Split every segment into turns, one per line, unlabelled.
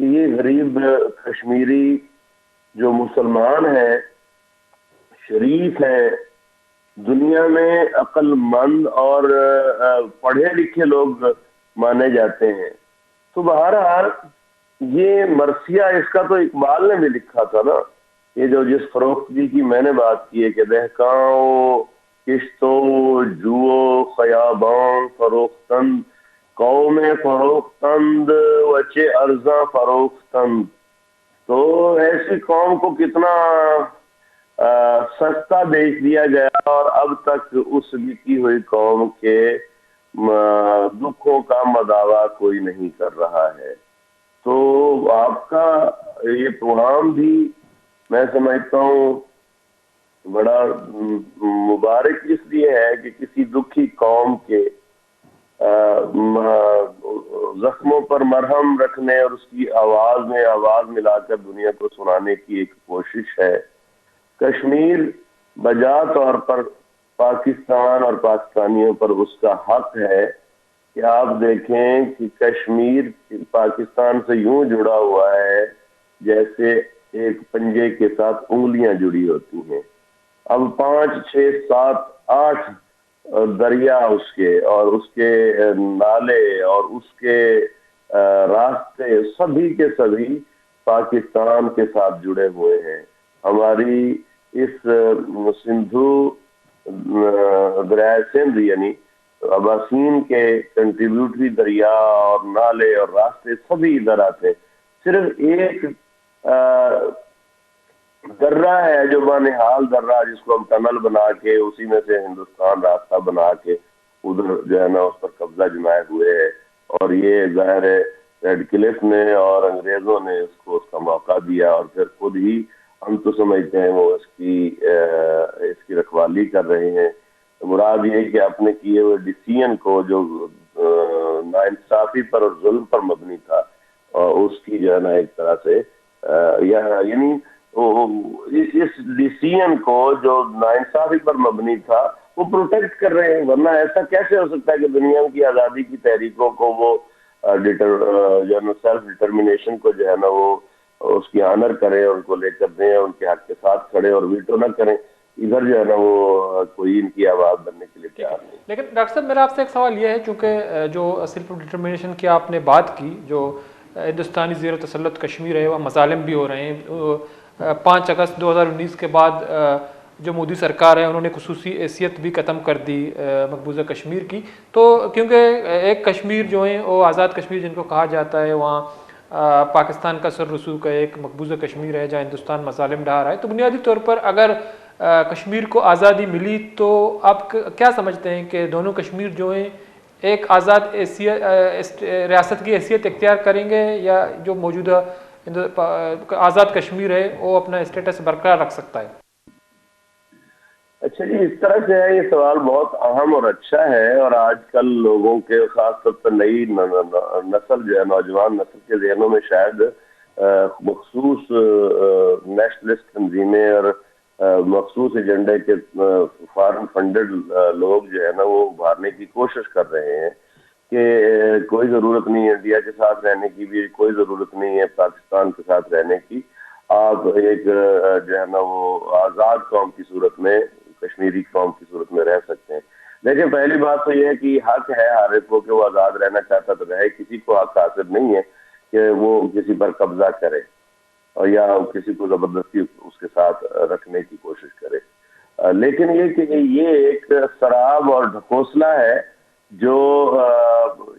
کہ یہ غریب کشمیری جو مسلمان ہیں، شریف ہیں، دنیا میں عقل مند اور پڑھے لکھے لوگ مانے جاتے ہیں، تو بہرحال یہ مرثیہ اس کا تو اقبال نے بھی لکھا تھا نا، یہ جو جس فروختگی کی میں نے بات کی ہے کہ دہکاؤ کشتو جوو خیاباں فروختند قوم فروختند وچے ارزاں فروختند، تو ایسی قوم کو کتنا سستا بیچ دیا گیا اور اب تک اس بکی ہوئی قوم کے دکھوں کا مداوع کوئی نہیں کر رہا ہے۔ تو آپ کا یہ پروگرام بھی میں سمجھتا ہوں بڑا مبارک اس لیے ہے کہ کسی دکھی قوم کے زخموں پر مرہم رکھنے اور اس کی آواز میں آواز ملا کر دنیا کو سنانے کی ایک کوشش ہے۔ کشمیر بجا طور پر پاکستان اور پاکستانیوں پر اس کا حق ہے کہ آپ دیکھیں کہ کشمیر پاکستان سے یوں جڑا ہوا ہے جیسے ایک پنجے کے ساتھ انگلیاں جڑی ہوتی ہیں۔ اب 5 6 7 8 دریا اس کے اور اس کے نالے اور اس کے راستے سبھی کے سبھی پاکستان کے ساتھ جڑے ہوئے ہیں۔ ہماری اس سندھو دریائے سندھ یعنی اباسین کے کنٹریبیوٹری دریا اور نالے اور راستے سبھی ادھر آتے، صرف ایک درہ ہے جو بانحال درہ جس کو ہم ٹنل بنا کے اسی میں سے ہندوستان راستہ بنا کے ادھر جو ہے نا اس پر قبضہ جمائے ہوئے ہے، اور یہ ظاہر ہے ریڈ کلف نے اور انگریزوں نے اس کو اس کا موقع دیا اور پھر خود ہی ہم تو سمجھتے ہیں وہ اس کی رکھوالی کر رہے ہیں۔ مراد یہ کہ اپنے کیے ہوئے ڈیسیژن کو جو ناانصافی پر اور ظلم پر مبنی تھا اور اس کی جو ہے نا ایک طرح سے یعنی اس ڈیسیژن کو جو ناانصافی پر مبنی تھا وہ پروٹیکٹ کر رہے ہیں، ورنہ ایسا کیسے ہو سکتا ہے کہ دنیا کی آزادی کی تحریکوں کو وہ جو ہے نا سیلف ڈٹرمنیشن کو جو ہے نا وہ اس کی آنر کریں اور ان کو لے کر دیں، ان کے حق کے ساتھ کھڑے اور ویٹو نہ کریں، ادھر جو ہے نا وہ کوئی ان کی آواز بننے کے لیے تیار نہیں۔
لیکن ڈاکٹر صاحب میرا آپ سے ایک سوال یہ ہے، چونکہ جو سیلف ڈٹرمنیشن کی آپ نے بات کی، جو ہندوستانی زیر تسلط کشمیر ہے وہ مظالم بھی ہو رہے ہیں۔ 5 اگست 2019 کے بعد جو مودی سرکار ہے انہوں نے خصوصی حیثیت بھی ختم کر دی مقبوضہ کشمیر کی، تو کیونکہ ایک کشمیر جو ہے وہ آزاد کشمیر جن کو کہا جاتا ہے، وہاں پاکستان کا سر رسوخ ہے، ایک مقبوضہ کشمیر ہے جہاں ہندوستان مظالم ڈھا رہا ہے، تو بنیادی طور پر اگر کشمیر کو آزادی ملی تو آپ کیا سمجھتے ہیں کہ دونوں کشمیر جو ہیں ایک آزاد ریاست کی حیثیت اختیار کریں گے، یا جو موجودہ آزاد کشمیر ہے وہ اپنا اسٹیٹس برقرار رکھ سکتا ہے؟
اچھا جی، اس طرح سے ہے، یہ سوال بہت اہم اور اچھا ہے، اور آج کل لوگوں کے خاص طور پر نئی نسل جو ہے نوجوان نسل کے ذہنوں میں شاید مخصوص نیشنلسٹ تنظیمیں اور مخصوص ایجنڈے کے فارن فنڈڈ لوگ جو ہے نا وہ ابھارنے کی کوشش کر رہے ہیں کہ کوئی ضرورت نہیں ہے انڈیا کے ساتھ رہنے کی، بھی کوئی ضرورت نہیں ہے پاکستان کے ساتھ رہنے کی، آپ ایک جو ہے نا وہ آزاد قوم کی صورت میں، کشمیری قوم کی صورت میں رہ سکتے ہیں۔ لیکن پہلی بات تو یہ ہے کہ حق ہے ہر ایک کو کہ وہ آزاد رہنا چاہتا تو رہے، کسی کو حق حاصل نہیں ہے کہ وہ کسی پر قبضہ کرے اور یا کسی کو زبردستی اس کے ساتھ رکھنے کی کوشش کرے، لیکن یہ کہ یہ ایک سراب اور ڈھکوسلا ہے جو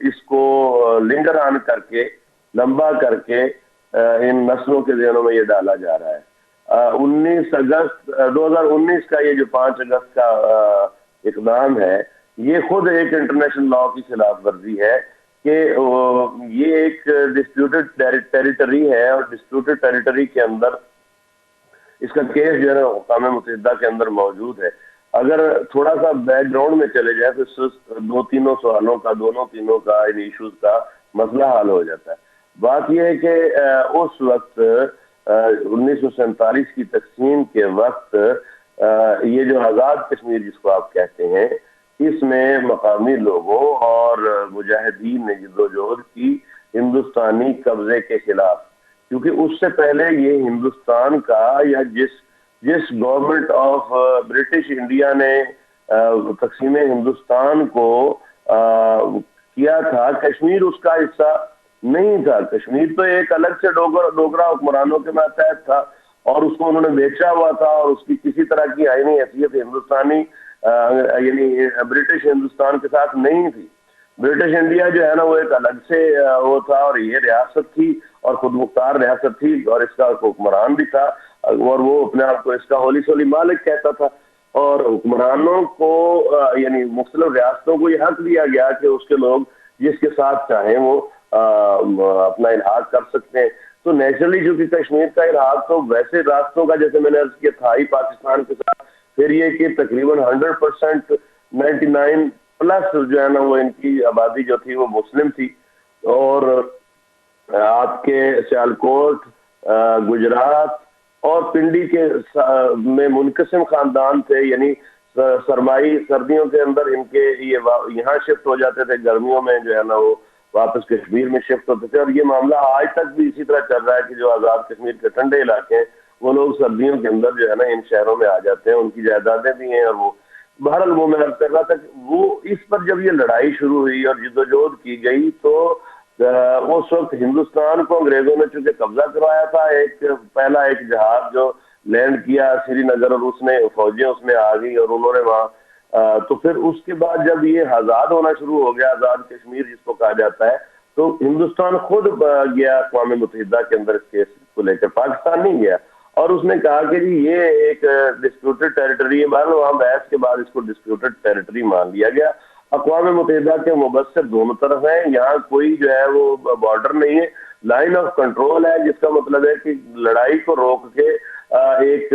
اس کو لنگر آن کر کے لمبا کر کے ان نسلوں کے ذہنوں میں یہ ڈالا جا رہا ہے۔ 19 اگست 2019 کا یہ جو 5 اگست کا اقدام ہے، یہ خود ایک انٹرنیشنل لاء کی خلاف ورزی ہے کہ یہ ایک ڈسپیوٹڈ ٹیریٹری ہے، اور ڈسپیوٹڈ ٹیریٹری کے اندر اس کا کیس جو ہے اقوام متحدہ کے اندر موجود ہے۔ اگر تھوڑا سا بیک گراؤنڈ میں چلے جائے تو دونوں تینوں کا ان ایشوز کا مسئلہ حل ہو جاتا ہے۔ بات یہ ہے کہ اس وقت 1947 کی تقسیم کے وقت یہ جو آزاد کشمیر جس کو آپ کہتے ہیں، اس میں مقامی لوگوں اور مجاہدین نے جدوجہد کی ہندوستانی قبضے کے خلاف، کیونکہ اس سے پہلے یہ ہندوستان کا یا جس گورنمنٹ آف برٹش انڈیا نے تقسیم ہندوستان کو کیا تھا، کشمیر اس کا حصہ نہیں تھا. کشمیر تو ایک الگ سے ڈوگرا حکمرانوں کے ماتحت تھا اور اس کو انہوں نے بیچا ہوا تھا، اور اس کی کسی طرح کی آئینی حیثیت ہندوستانی یعنی برٹش ہندوستان کے ساتھ نہیں تھی. برٹش انڈیا جو ہے نا وہ ایک الگ سے وہ تھا، اور یہ ریاست تھی اور خود مختار ریاست تھی، اور اس کا حکمران بھی تھا، اور وہ اپنے آپ کو اس کا ہولی سولی مالک کہتا تھا. اور حکمرانوں کو یعنی مختلف ریاستوں کو یہ حق دیا گیا کہ اس کے لوگ جس کے ساتھ چاہیں وہ اپنا الحاق کر سکتے ہیں. تو نیچرلی چونکہ کشمیر کا الحاق تو ویسے راستوں کا جیسے میں نے عرض کیا تھا ہی پاکستان کے ساتھ، پھر یہ کہ تقریباً 100% 99 پلس جو ہے نا وہ ان کی آبادی جو تھی وہ مسلم تھی. اور آپ کے سیالکوٹ، گجرات اور پنڈی کے میں منقسم خاندان تھے، یعنی سرمائی سردیوں کے اندر ان کے یہ یہاں شفٹ ہو جاتے تھے، گرمیوں میں جو ہے نا وہ واپس کشمیر میں شفٹ ہوتے تھے. اور یہ معاملہ آج تک بھی اسی طرح چل رہا ہے کہ جو آزاد کشمیر کے ٹھنڈے علاقے ہیں وہ لوگ سردیوں کے اندر جو ہے نا ان شہروں میں آ جاتے ہیں، ان کی جائیدادیں بھی ہیں. اور وہ بہرحال وہ میں عرض کر رہا تھا کہ وہ اس پر جب یہ لڑائی شروع ہوئی اور جدوجہد کی گئی تو اس وقت ہندوستان کو انگریزوں نے چونکہ قبضہ کروایا تھا، پہلا ایک جہاز جو لینڈ کیا سری نگر، اور اس میں فوجیں اس میں آ گئی اور انہوں نے وہاں تو پھر اس کے بعد جب یہ آزاد ہونا شروع ہو گیا، آزاد کشمیر جس کو کہا جاتا ہے، تو ہندوستان خود گیا اقوام متحدہ کے اندر اس کیس کو لے کر. پاکستان نہیں گیا، اور اس نے کہا کہ جی یہ ایک ڈسپیوٹڈ ٹیریٹری ہے. بہرحال وہاں بحث کے بعد اس کو ڈسپیوٹڈ ٹیریٹری مان لیا گیا. اقوام متحدہ کے مبصر دونوں طرف ہیں، یہاں کوئی جو ہے وہ بارڈر نہیں ہے، لائن آف کنٹرول ہے، جس کا مطلب ہے کہ لڑائی کو روک کے ایک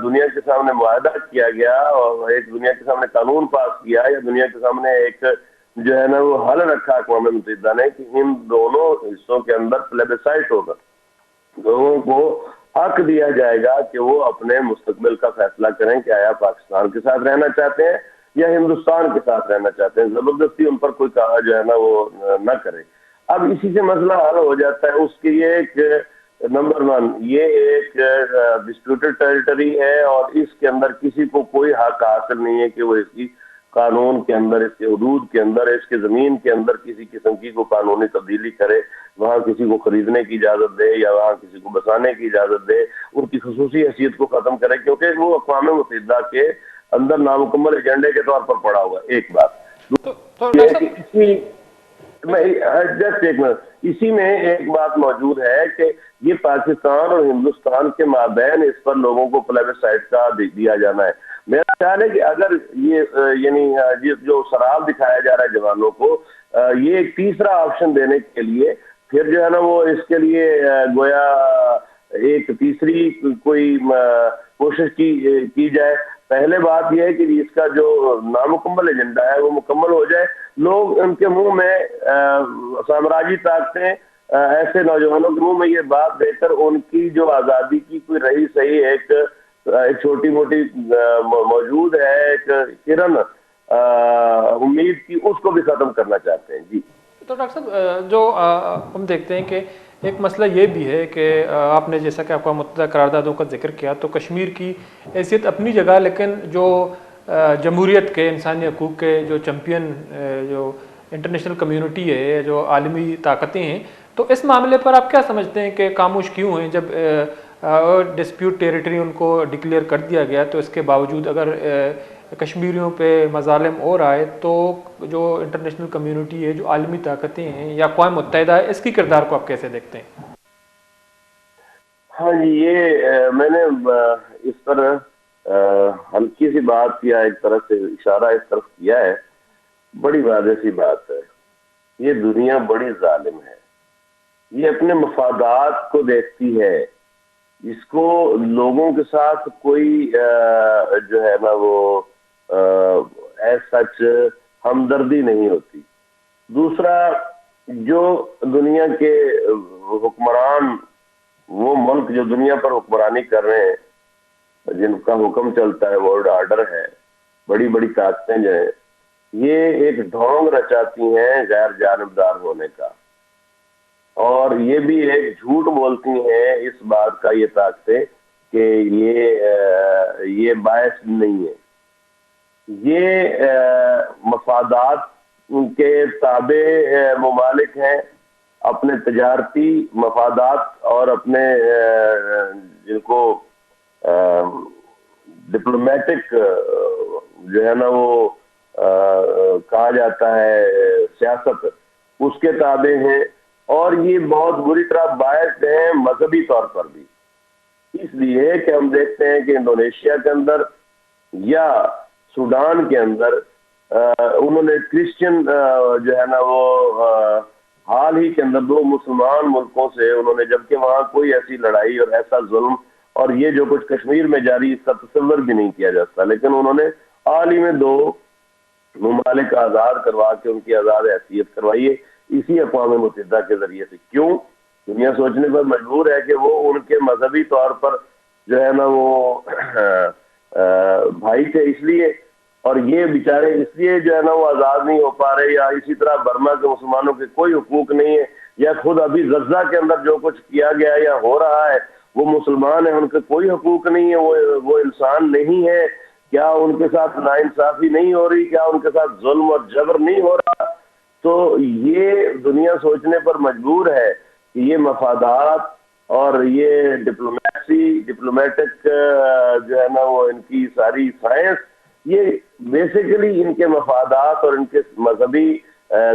دنیا کے سامنے معاہدہ کیا گیا اور ایک دنیا کے سامنے قانون پاس کیا، یا دنیا کے سامنے ایک جو ہے نا وہ حل رکھا اقوام متحدہ نے کہ ان دونوں حصوں کے اندر پلیبسائٹ ہوگا، لوگوں کو حق دیا جائے گا کہ وہ اپنے مستقبل کا فیصلہ کریں کہ آیا پاکستان کے ساتھ رہنا چاہتے ہیں یا ہندوستان کے ساتھ رہنا چاہتے ہیں. زبردستی ان پر کوئی کہا جو ہے نا وہ نہ کرے. اب اسی سے مسئلہ حل ہو جاتا ہے. اس کے یہ ایک نمبر 1 یہ ایک ڈسپیوٹڈ ٹیریٹری ہے، اور اس کے اندر کسی کو کوئی حق حاصل نہیں ہے کہ وہ اس کی قانون کے اندر، اس کے حدود کے اندر، اس کے زمین کے اندر کسی قسم کی کوئی قانونی تبدیلی کرے، وہاں کسی کو خریدنے کی اجازت دے یا وہاں کسی کو بسانے کی اجازت دے، ان کی خصوصی حیثیت کو ختم کرے، کیونکہ وہ اقوام متحدہ کے اندر نامکمل ایجنڈے کے طور پر پڑا ہوا. ایک بات جسٹ ایک منٹ، اسی میں ایک بات موجود ہے کہ یہ پاکستان اور ہندوستان کے مابین اس پر لوگوں کو پلیبسائٹ کا دیا جانا ہے. میرا خیال ہے کہ اگر یہ یعنی جو سراب دکھایا جا رہا ہے جوانوں کو، یہ ایک تیسرا آپشن دینے کے لیے پھر جو ہے نا وہ اس کے لیے گویا ایک تیسری کوئی کوشش کی جائے. پہلے بات یہ ہے کہ اس کا جو نامکمل ایجنڈا ہے وہ مکمل ہو جائے. لوگ ان کے منہ میں سامراجی طاقتیں ایسے نوجوانوں کے منہ میں یہ بات دے کر ان کی جو آزادی کی کوئی رہی صحیح ایک چھوٹی موٹی موجود ہے ایک کرن امید کی، اس کو بھی ختم کرنا چاہتے ہیں. جی
تو ڈاکٹر صاحب جو ہم دیکھتے ہیں کہ ایک مسئلہ یہ بھی ہے کہ آپ نے جیسا کہ اقوام متحدہ قراردادوں کا ذکر کیا تو کشمیر کی حیثیت اپنی جگہ، لیکن جو جمہوریت کے انسانی حقوق کے جو چیمپئن جو انٹرنیشنل کمیونٹی ہے، جو عالمی طاقتیں ہیں، تو اس معاملے پر آپ کیا سمجھتے ہیں کہ خاموش کیوں ہیں؟ جب ڈسپیوٹ ٹیریٹری ان کو ڈکلیئر کر دیا گیا تو اس کے باوجود اگر کشمیریوں پہ مظالم اور آئے تو جو انٹرنیشنل کمیونٹی ہے، جو عالمی طاقتیں ہیں یا اقوام متحدہ ہے، اس کی کردار کو آپ کیسے دیکھتے ہیں؟
ہاں جی، یہ میں نے اس پر ہلکی سی بات کیا، ایک طرف سے اشارہ اس طرف کیا ہے. بڑی واضح سی بات ہے، یہ دنیا بڑی ظالم ہے، یہ اپنے مفادات کو دیکھتی ہے، اس کو لوگوں کے ساتھ کوئی جو ہے نا وہ ایز سچ ہمدردی نہیں ہوتی. دوسرا، جو دنیا کے حکمران، وہ ملک جو دنیا پر حکمرانی کر رہے ہیں، جن کا حکم چلتا ہے، ورلڈ آرڈر ہے، بڑی بڑی طاقتیں جو ہیں، یہ ایک ڈھونگ رچاتی ہیں غیر جانبدار ہونے کا. اور یہ بھی ایک جھوٹ بولتی ہیں اس بات کا یہ طاقتیں کہ یہ باعث نہیں ہے. یہ مفادات کے تابع ممالک ہیں، اپنے تجارتی مفادات اور اپنے جن کو ڈپلومیٹک جو ہے نا وہ کہا جاتا ہے سیاست، اس کے تابع ہیں. اور یہ بہت بری طرح باعث ہیں مذہبی طور پر بھی، اس لیے کہ ہم دیکھتے ہیں کہ انڈونیشیا کے اندر یا سوڈان کے اندر انہوں نے کرسچن جو ہے نا وہ حال ہی کے اندر 2 مسلمان ملکوں سے انہوں نے، جبکہ وہاں کوئی ایسی لڑائی اور ایسا ظلم اور یہ جو کچھ کشمیر میں جاری اس کا تصور بھی نہیں کیا جاتا، لیکن انہوں نے حال ہی میں 2 ممالک آزاد کروا کے ان کی آزاد حیثیت کروائی ہے اسی اقوام متحدہ کے ذریعے سے. کیوں؟ دنیا سوچنے پر مجبور ہے کہ وہ ان کے مذہبی طور پر جو ہے نا وہ بھائی تھے اس لیے، اور یہ بیچارے اس لیے جو ہے نا وہ آزاد نہیں ہو پا رہے. یا اسی طرح برما کے مسلمانوں کے کوئی حقوق نہیں ہے، یا خود ابھی غزہ کے اندر جو کچھ کیا گیا یا ہو رہا ہے وہ مسلمان ہیں، ان کے کوئی حقوق نہیں ہے، وہ انسان نہیں ہے. کیا ان کے ساتھ ناانصافی نہیں ہو رہی؟ کیا ان کے ساتھ ظلم اور جبر نہیں ہو رہا؟ تو یہ دنیا سوچنے پر مجبور ہے کہ یہ مفادات اور یہ ڈپلومیٹک جو ہے نا وہ ان کی ساری سائنس، یہ بیسیکلی ان کے مفادات اور ان کے مذہبی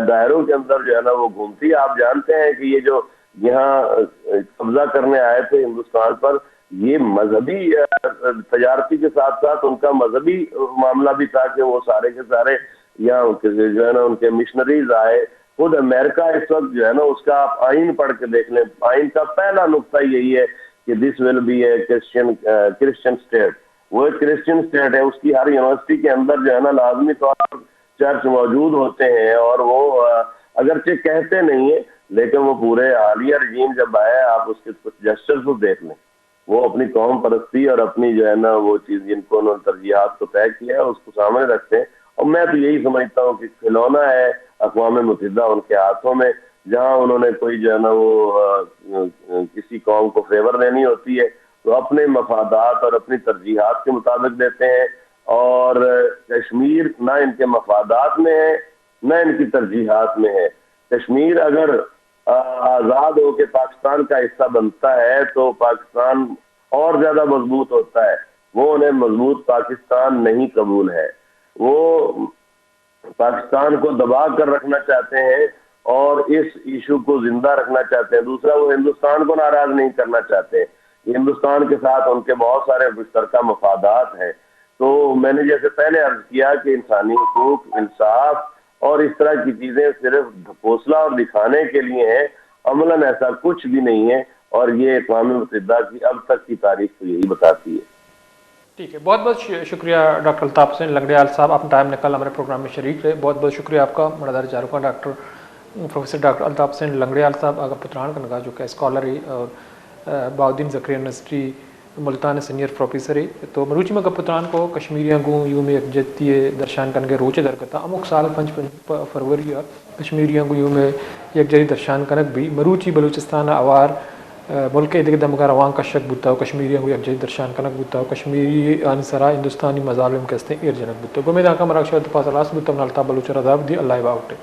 دائروں کے اندر جو ہے نا وہ گھومتی ہے. آپ جانتے ہیں کہ یہ جو یہاں قبضہ کرنے آئے تھے ہندوستان پر، یہ مذہبی تجارتی کے ساتھ ساتھ ان کا مذہبی معاملہ بھی تھا کہ وہ سارے کے سارے یہاں جو ہے نا ان کے مشنریز آئے. خود امریکہ اس وقت جو ہے نا اس کا آپ آئین پڑھ کے دیکھ لیں، آئین کا پہلا نقطہ یہی ہے کہ this will be a Christian state. وہ ایک کرسچن اسٹیٹ ہے، اس کی ہر یونیورسٹی کے اندر جو ہے نا لازمی طور پر چرچ موجود ہوتے ہیں، اور وہ اگرچہ کہتے نہیں ہیں لیکن وہ پورے حالیہ رجیم جب آیا آپ اس کے کچھ جسٹرز کو دیکھ لیں، وہ اپنی قوم پرستی اور اپنی جو ہے نا وہ چیز جن کو انہوں نے ترجیحات کو طے کیا ہے اس کو سامنے رکھتے ہیں. اور میں تو یہی سمجھتا ہوں کہ کھلونا ہے اقوام متحدہ ان کے ہاتھوں میں، جہاں انہوں نے کوئی جو ہے نا وہ کسی قوم کو فیور دینی ہوتی ہے تو اپنے مفادات اور اپنی ترجیحات کے مطابق دیتے ہیں. اور کشمیر نہ ان کے مفادات میں ہے نہ ان کی ترجیحات میں ہے. کشمیر اگر آزاد ہو کے پاکستان کا حصہ بنتا ہے تو پاکستان اور زیادہ مضبوط ہوتا ہے. وہ انہیں مضبوط پاکستان نہیں قبول ہے، وہ پاکستان کو دبا کر رکھنا چاہتے ہیں اور اس ایشو کو زندہ رکھنا چاہتے ہیں. دوسرا، وہ ہندوستان کو ناراض نہیں کرنا چاہتے. ہندوستان کے ساتھ ان کے بہت سارے مشترکہ مفادات ہیں. تو میں نے جیسے پہلے عرض کیا کہ انسانی حقوق، انصاف اور اس طرح کی چیزیں صرف ڈھکوسلا اور دکھانے کے لیے ہیں، عملاً ایسا کچھ بھی نہیں ہے. اور یہ اقوام متحدہ کی اب تک کی تاریخ تو یہی بتاتی ہے.
ٹھیک ہے، بہت بہت شکریہ ڈاکٹر الطاف حسین لنگڑیال صاحب، آپ نے ٹائم نکال ہمارے پروگرام میں شریک رہے. بہت بہت شکریہ آپ کا. مردار جارکا پروفیسر ڈاکٹر الطاف حسین لنگڑیال صاحب آگا پتران کنگا جو کہ اسکالر ہے اور باؤدین زکریا یونیورسٹی ملتان سینئر پروفیسر ہے. تو مروچی میں پتران کو کشمیریاں گوں یوم یکجہتی درشان کنگے روچے درکتا امک سال 5 فروری کشمیریاں گوں یوم یکجہتی درشان کنک بھی مروچی بلوچستان آوار ملک ادھر دمگا روان کشک بوتا ہو کشمیریاں گوں یکجہتی درشان کنک بوتا ہو کشمیری آن سرا ہندوستانی مظالم کہتے ہیں ایر جنک بوتا ہو. گمید آکا مراکشہ اتفاق راست بوتا منالتا بلوچ رضاب دی اللہ باؤٹے.